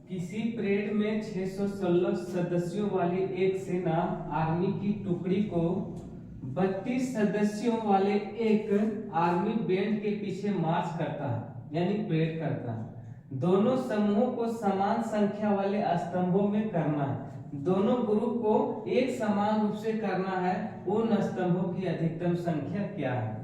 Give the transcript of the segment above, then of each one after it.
किसी परेड में 616 सदस्यों वाली एक सेना आर्मी की टुकड़ी को 32 सदस्यों वाले एक आर्मी बैंड के पीछे मार्च करता है यानी परेड करता है। दोनों समूहों को समान संख्या वाले स्तंभों में करना है। दोनों ग्रुप को एक समान रूप से करना है। उन स्तंभों की अधिकतम संख्या क्या है?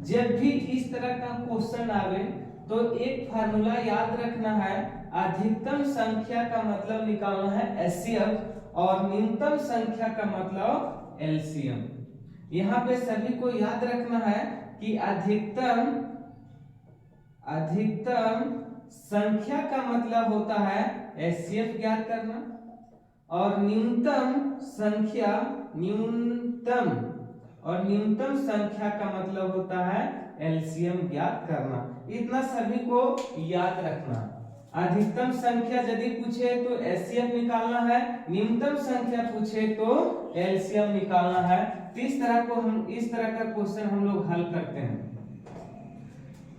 जब भी इस तरह का क्वेश्चन आवे तो एक फार्मूला याद रखना है। अधिकतम संख्या का मतलब निकालना है एचसीएफ और न्यूनतम संख्या का मतलब एलसीएम। यहाँ पे सभी को याद रखना है कि अधिकतम संख्या का मतलब होता है एचसीएफ ज्ञात करना और न्यूनतम संख्या का मतलब होता है एलसीएम ज्ञात करना। इतना सभी को याद रखना। अधिकतम संख्या यदि पूछे तो एचसीएफ निकालना है, न्यूनतम संख्या पूछे तो एलसीएम निकालना है। इस तरह का क्वेश्चन हम लोग हल करते हैं।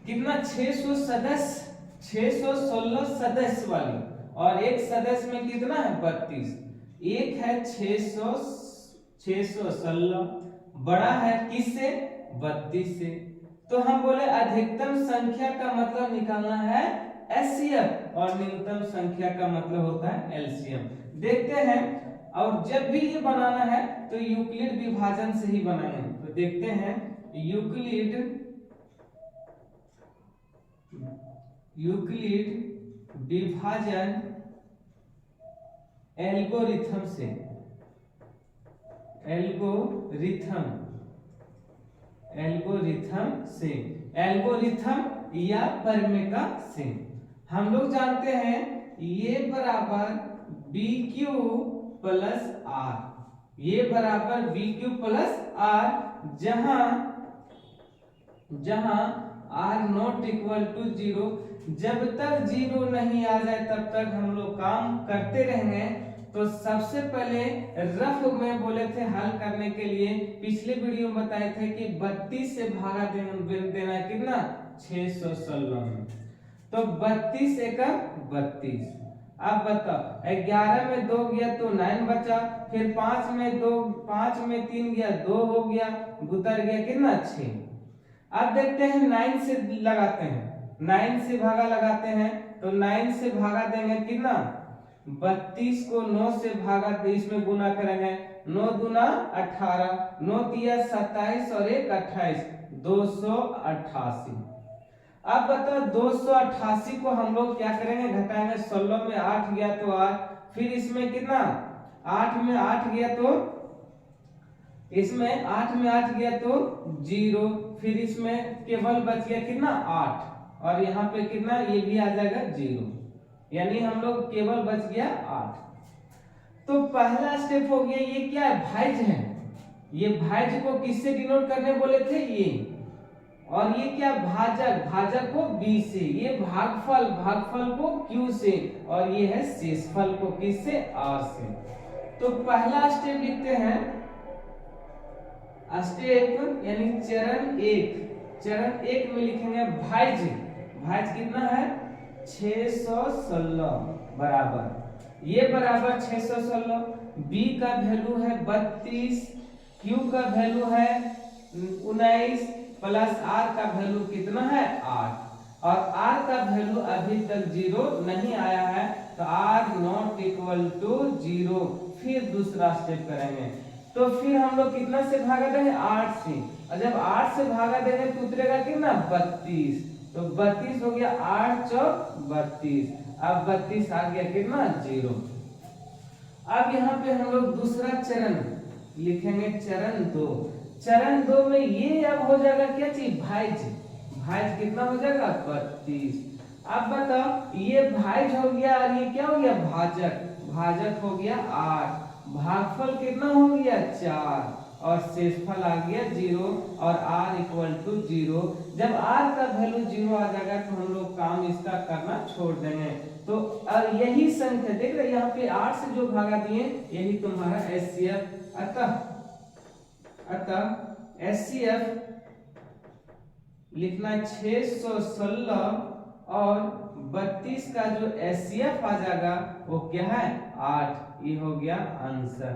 कितना 616 सदस्य वाली और एक सदस्य में कितना है 32। एक है 616 बड़ा है किससे 32 से। तो हम बोले अधिकतम संख्या का मतलब निकालना है एचसीएफ और न्यूनतम संख्या का मतलब होता है एलसीएम। देखते हैं और जब भी ये बनाना है तो यूक्लिड विभाजन से ही बनाएंगे। तो देखते हैं यूक्लिड विभाजन एल्गोरिथम या परमेका से हम लोग जानते हैं ये बराबर BQ प्लस R, ये बराबर BQ प्लस R, जहां R नॉट इक्वल टू 0। जब तक 0 नहीं आ जाए तब तक हम लोग काम करते रहेंगे। तो सबसे पहले रफ में बोले थे हल करने के लिए, पिछले वीडियो में बताए थे कि 32 से भागा देना है कितना 616 में। तो 32 एकड़ 32। अब बताओ 11 में 2 गया तो 9 बचा, फिर 5 में 3 गया 2 हो गया, गुतर गया कितना 6। अब देखते हैं 9 से लगाते हैं, 9 से भागा लगाते हैं तो 9 से भागा देंगे कितना 32 को 9 से भागा इसमें गुना करेंगे 9 दूना 18, 9 दिया 27 और 1 28, 288। अब बताओ 288 को हम लोग क्या करेंगे घटाएंगे। 16 में 8 गया तो 8, फिर इसमें कितना 8 में 8 गया तो इसमें 8 में 8 गया तो 0, फिर इसमें केवल बच गया कितना 8 और यहाँ पे कितना ये भी आ जाएगा 0, यानी हम लोग केवल बच गया 8। तो पहला स्टेप हो गया। ये क्या है भाज्य है, ये भाज्य को किससे डिनोट करने बोले थे ये, और ये क्या भाजक को B से, ये भागफल को Q से और ये है शेषफल को किससे R से। तो पहला स्टेप लिखते हैं, स्टेप यानी चरण एक में लिखेंगे भाज्य कितना है 616 बराबर, ये बराबर 616, B का वैल्यू है 32, Q का वैल्यू है 19 प्लस R का वैल्यू कितना है 8 और R का वैल्यू अभी तक 0 नहीं आया है तो R नॉट इक्वल टू 0। फिर दूसरा स्टेप करेंगे तो फिर हम लोग कितना से भागा देंगे 8 से, और जब 8 से भागा देंगे तो उतरेगा कितना 32, तो 32 हो गया 8 चौक 32, अब 32 आ गया कितना 0। अब यहाँ पे हम लोग दूसरा चरण लिखेंगे चरण 2 में ये अब हो जाएगा क्या चीज भाज्य कितना हो जाएगा 32। अब बताओ ये भाज्य हो गया और ये क्या हो गया भाजक हो गया 8, भागफल कितना हो गया 4 और शेषफल आ गया 0 और R इक्वल टू 0। जब R का वैल्यू 0 आ जाएगा तो हम लोग काम इसका करना छोड़ देंगे। तो यही संख्या देख रहे यहाँ पे 8 से जो भागा दिए यही तुम्हारा एचसीएफ। अतः एचसीएफ लिखना 616 और 32 का जो एचसीएफ आ जाएगा वो क्या है 8। ये हो गया आंसर।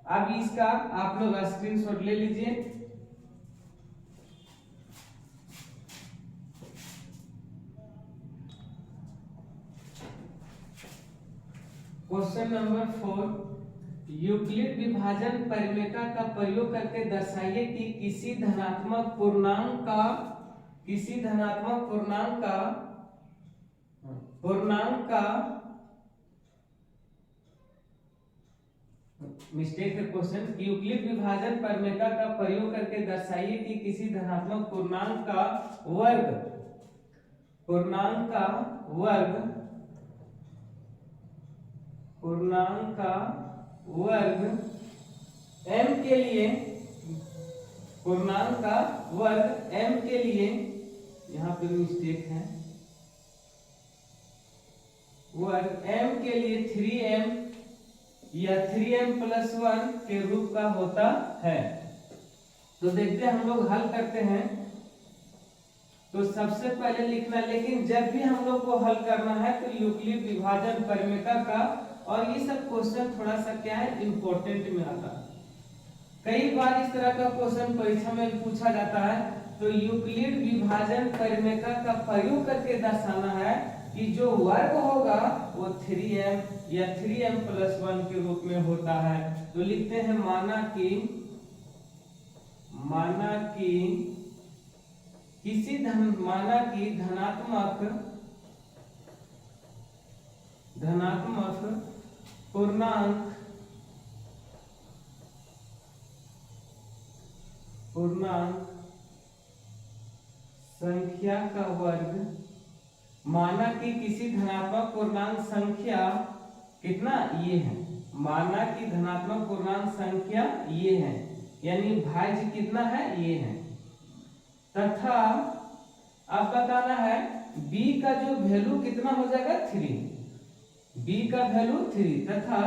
अब इसका आप लोग स्क्रीनशॉट ले लीजिए। क्वेश्चन नंबर 4, यूक्लिड विभाजन परिमेका का प्रयोग करके दर्शाइए कि किसी धनात्मक पूर्णांक का मिस्टेक है क्वेश्चन। यूक्लिड विभाजन परिमेका का प्रयोग करके दर्शाइए कि किसी धनात्मक पूर्णांक का वर्ग m के लिए यहाँ पे मिस्टेक है, वर्ग m के लिए 3m या 3m+1 के रूप का होता है। तो देखते हैं हम लोग हल करते हैं। तो सबसे पहले लिखना, लेकिन जब भी हम लोग को हल करना है तो यूक्लिड विभाजन परिमेका का, और ये सब क्वेश्चन थोड़ा सा क्या है इंपॉर्टेंट में आता है। कई बार इस तरह का क्वेश्चन परीक्षा में पूछा जाता है। तो यूक्लिड विभाजन परिमेका का प्रयोग करके दर्शाना है कि जो वर्ग होगा वो 3m या 3m+1 के रूप में होता है। तो लिखते हैं माना कि धनात्मक पूर्णांक संख्या का वर्ग, माना कि किसी धनात्मक पूर्णांक संख्या कितना ये है, माना कि धनात्मक पूर्णांक संख्या ये है, यानी भाज्य कितना है ये है, तथा अब बताना है b का जो वैल्यू कितना हो जाएगा 3, b का वैल्यू 3 तथा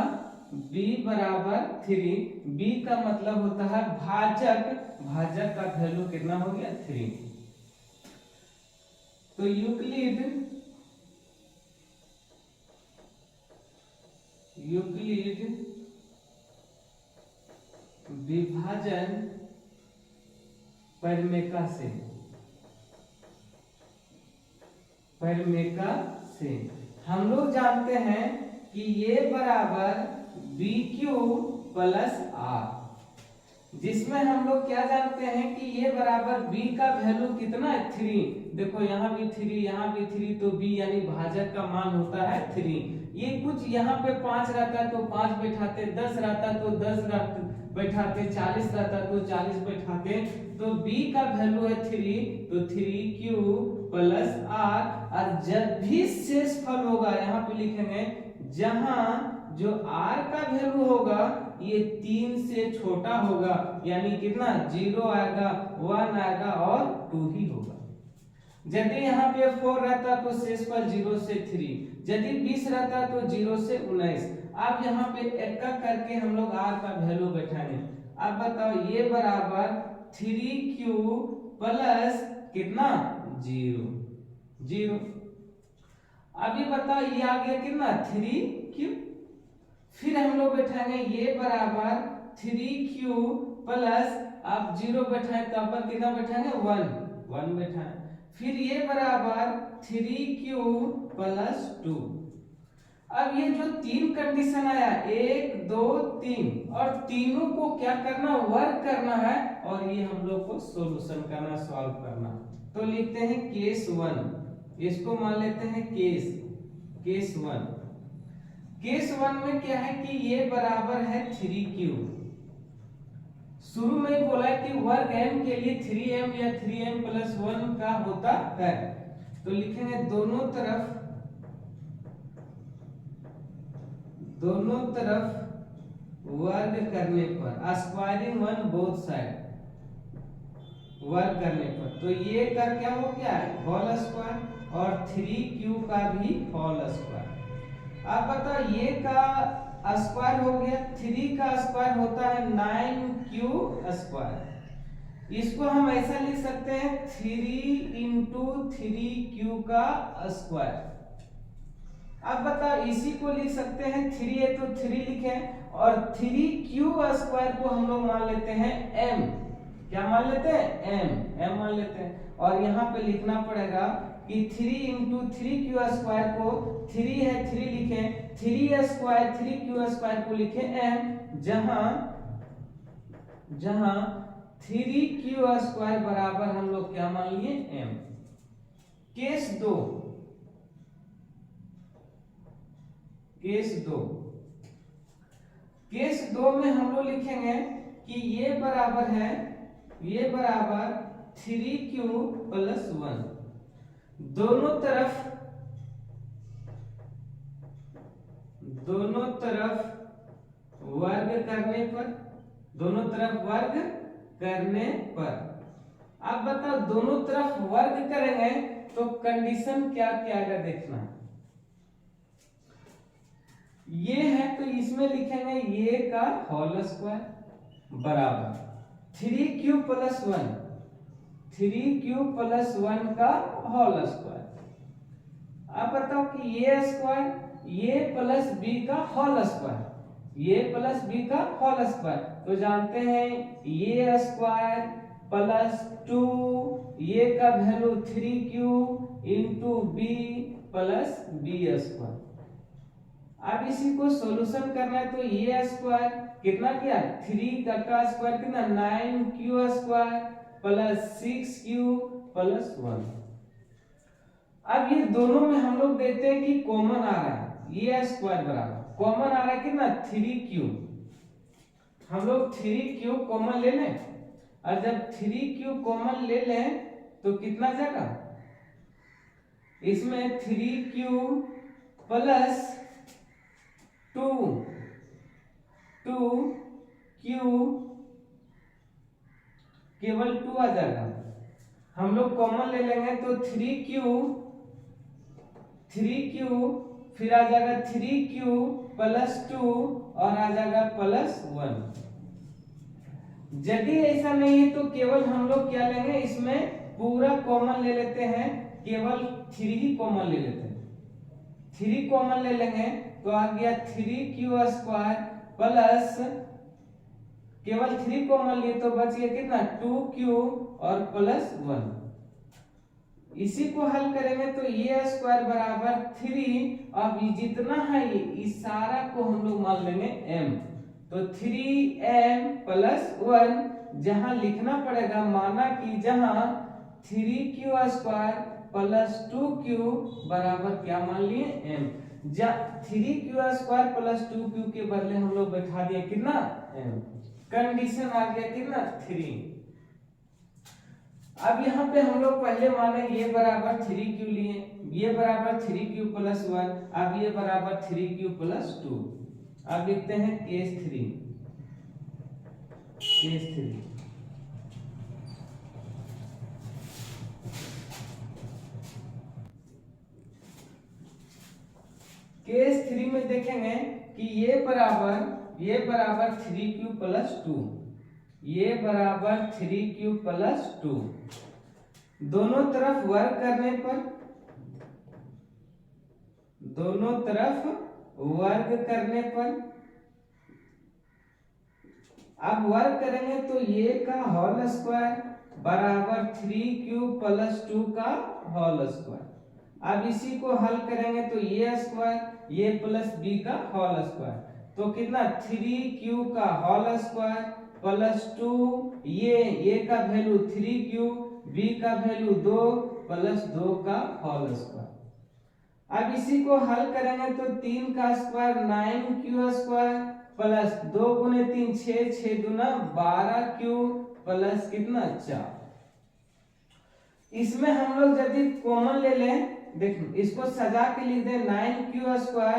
b बराबर 3, b का मतलब होता है भाजक का वैल्यू कितना हो गया 3। तो यूक्लिड विभाजन परिमेका से हम लोग जानते हैं कि ये बराबर BQ प्लस R, जिसमें हम लोग क्या जानते हैं कि ये बराबर b का वैल्यू कितना है 3। देखो यहाँ भी 3 यहाँ भी 3, तो b यानी भाजक का मान होता है 3। ये कुछ यहाँ पे 5 रहता तो 5 बैठाते, 10 रहता तो 10 बैठाते, 40 रहता तो 40 बैठाते। तो b का वैल्यू है 3, तो 3Q प्लस R। और जब भी शेषफल होगा यहाँ पे लिखेंगे जहां जो r का वैल्यू होगा ये 3 से छोटा होगा, यानी कितना 0 आएगा, 1 आएगा और 2 ही होगा। यदि यहाँ पे 4 रहता तो शेषफल 0 से 3, यदि 20 रहता तो 0 से 19। अब यहाँ पे एक करके हम लोग r का वैल्यू बैठाएंगे। अब बताओ ये बराबर 3Q प्लस कितना 0। अभी बताओ ये आ गया कितना 3Q, फिर हम लोग बैठाएंगे ये बराबर 3Q प्लस, अब 0 बैठाएं तो अपन कितना बैठाएंगे 1 बैठाएं, फिर ये बराबर 3Q प्लस 2। अब ये जो 3 कंडीशन आया 1 2 3, और तीनों को क्या करना वर्क करना है, और ये हम लोग को सॉल्यूशन करना, सॉल्व करना। तो लिखते हैं केस 1, इसको मान लेते हैं केस 1। केस 1 में क्या है कि ये बराबर है 3Q। शुरू में बोला है कि वर्ग m के लिए 3m या 3m+1 का होता है। तो लिखेंगे दोनों तरफ वर्ग करने पर, स्क्वायरिंग वन बोथ साइड, वर्ग करने पर, तो ये का क्या हो गया है होल स्क्वायर, और 3Q का भी होल स्क्वायर। अब बताओ ये का स्क्वायर हो गया, 3 का स्क्वायर होता है 9Q स्क्वायर। इसको हम ऐसा लिख सकते हैं 3 × 3Q का स्क्वायर। अब बताओ इसी को लिख सकते हैं 3 है तो 3 लिखें और 3q² को हम लोग मान लेते हैं m। क्या मान लेते हैं? m मान लेते हैं। और यहाँ पे लिखना पड़ेगा कि 3 × 3q² को 3 है 3 लिखें, 3q² को लिखें m, जहां 3q² बराबर हम लोग क्या मान लिए? m। केस 2 में हम लोग लिखेंगे कि ये बराबर 3q + 1। दोनों तरफ वर्ग करने पर अब बताओ दोनों तरफ वर्ग करेंगे तो कंडीशन क्या आएगा देखना। ये है तो इसमें लिखेंगे ये का होल स्क्वायर बराबर 3q + 1 का होल स्क्वायर। अब बताओ कि ये स्क्वायर ये प्लस b का होल स्क्वायर, तो जानते हैं ये स्क्वायर प्लस 2 ये का वैल्यू 3q × b + b²। अब इसी को सॉल्यूशन करना है तो ये स्क्वायर कितना किया 3 का स्क्वायर कितना 9q² + 6q + 1। अब ये दोनों में हम लोग देखते हैं कि कॉमन आ रहा है, ये स्क्वायर बराबर कॉमन आ रहा है कितना 3q। हम लोग 3q कॉमन ले लें और जब 3q कॉमन ले लें तो कितना जाएगा इसमें 3q + 2q केवल 2 आ जाएगा। हम लोग कॉमन ले लेंगे तो 3q फिर आ जाएगा 3q + 2 और आ जाएगा +1। यदि ऐसा नहीं है तो केवल हम लोग क्या लेंगे इसमें पूरा कॉमन ले लेते हैं, केवल 3 ही कॉमन ले लेते हैं। 3 कॉमन ले लेंगे तो आ गया 3q² प्लस केवल 3 कॉमन लिए तो बच गया कितना 2q और +1। इसी को हल करेंगे तो ये स्क्वायर बराबर 3। अब जितना है ये इस सारा को हम लोग मान लेंगे m, तो 3m + 1 जहां लिखना पड़ेगा माना कि जहां 3q² + 2q बराबर क्या मान लिए m। 3q² + 2q के बदले हम लोग बैठा दिए कितना m। कंडीशन आ गया कितना 3। अब यहाँ पे हम लोग पहले माने ये बराबर 3q लिए, ये बराबर 3q + 1, अब ये बराबर 3q + 2। अब लिखते हैं केस 3। केस 3 में देखेंगे कि ये बराबर 3q + 2, ये बराबर 3q + 2। दोनों तरफ वर्ग करने पर अब वर्ग करेंगे तो ये का होल स्क्वायर बराबर 3q + 2 का होल स्क्वायर। अब इसी को हल करेंगे तो ये स्क्वायर ये प्लस b का होल स्क्वायर, तो कितना 3q का होल स्क्वायर + 2 ये का वैल्यू 3q b का वैल्यू 2 + 2 का होल स्क्वायर। अब इसी को हल करेंगे तो 3 का स्क्वायर 9q² प्लस 2 × 3 6 6 दूना 12q प्लस कितना 4। इसमें हम लोग यदि कॉमन ले लें देखो इसको सजा के लिख दें 9q²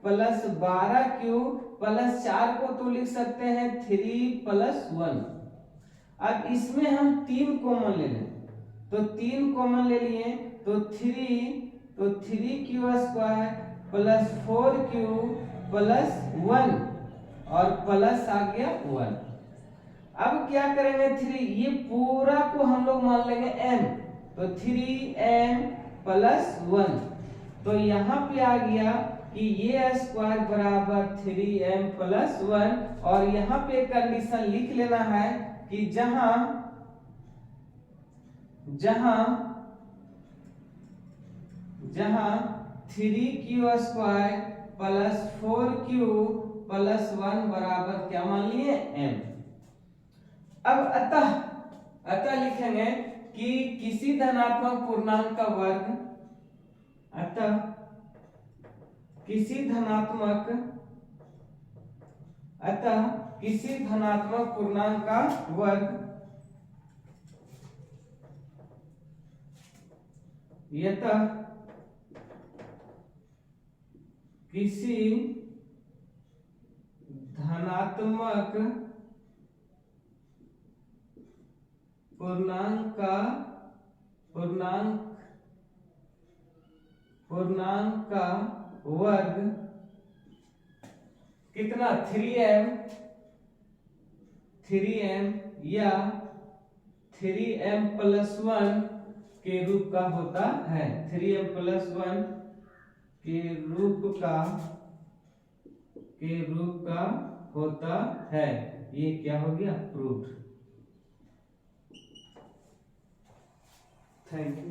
प्लस 12q प्लस 4 को तो लिख सकते हैं 3 + 1। अब इसमें हम 3 कॉमन ले लें तो 3 कॉमन ले लिए तो 3q² प्लस 4q प्लस 1 और प्लस आ गया 1। अब क्या करेंगे 3 ये पूरा को हम लोग मान लेंगे m, तो 3m + 1 तो यहाँ पे आ गया कि ये स्क्वायर बराबर 3m प्लस 1, और यहाँ पे कंडीशन लिख लेना है कि जहां जहां जहां 3q square plus 4q plus 1 बराबर क्या मान लिए m। अब अतः लिखेंगे कि किसी धनात्मक पूर्णांक का वर्ग, अतः किसी धनात्मक पूर्णांक का वर्ग यतः किसी धनात्मक पूर्णांक का वर्ग कितना 3m या 3m प्लस 1 के रूप का होता है, 3m प्लस 1 के रूप का होता है। ये क्या हो गया, प्रूफ। Thank you.